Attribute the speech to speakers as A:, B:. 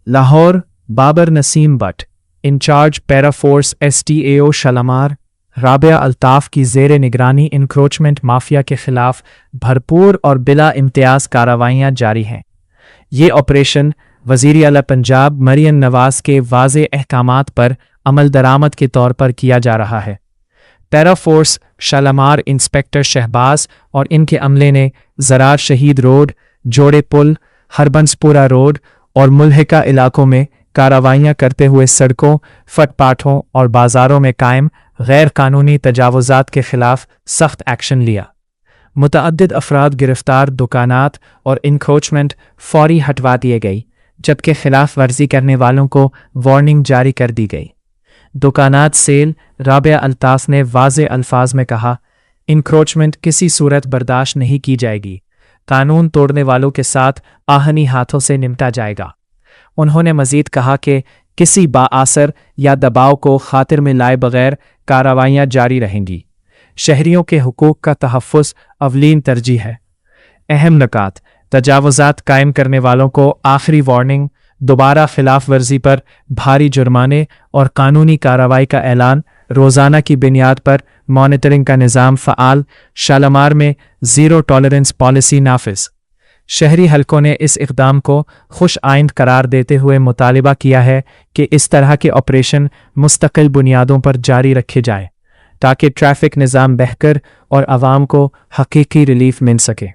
A: Lahore, Babar Naseem Butt, in charge para force STAO Shalamar, Rabia Altaf की ज़ेर निगरानी इंक्रोचमेंट माफिया के खिलाफ भरपूर और बिला इम्तियाज़ कार्रवाइयाँ जारी हैं। ये ऑपरेशन वज़ीर आला पंजाब मरियम नवाज़ के वाज़े अहकामात पर अमल दरामद के तौर पर किया जा रहा है। Para force Shalamar inspector Shahbaz और इनके अमले ने ज़रार शहीद रोड, जोड़े पुल, हरबंसपुरा रोड और मुल्हिका इलाकों में कार्रवाइयाँ करते हुए सड़कों, फुटपाथों और बाज़ारों में कायम गैर कानूनी तजावुज़ात के ख़िलाफ़ सख्त एक्शन लिया। मुतअद्दिद अफराद गिरफ्तार, दुकानात और इंक्रोचमेंट फौरी हटवा दिए गई, जबकि खिलाफ वर्जी करने वालों को वार्निंग जारी कर दी गई। दुकानात सेल राबिया अल्ताफ ने वाज़े अल्फाज में कहा, इंक्रोचमेंट किसी सूरत बर्दाश्त नहीं की जाएगी। कानून तोड़ने वालों के साथ आहनी हाथों से निपटा जाएगा। उन्होंने मज़ीद कहा कि किसी बाआसर या दबाव को खातिर में लाए बगैर कार्रवाइयाँ जारी रहेंगी। शहरियों के हुकूक का तहफ़्फ़ुज़ अवलीन तरजीह है। अहम नकात: तजावुज़ात कायम करने वालों को आखिरी वार्निंग, दोबारा खिलाफ वर्जी पर भारी जुर्माने और कानूनी कार्रवाई का ऐलान, रोज़ाना की बुनियाद पर मॉनिटरिंग का निज़ाम फ़आल, शालामार में ज़ीरो टॉलरेंस पॉलिसी नाफिज। शहरी हलकों ने इस इक़दाम को खुश आइंद करार देते हुए मुतालिबा किया है कि इस तरह के ऑपरेशन मुस्तकिल बुनियादों पर जारी रखे जाएं, ताकि ट्रैफिक निज़ाम बेहतर और आवाम को हकीकी रिलीफ मिल सके।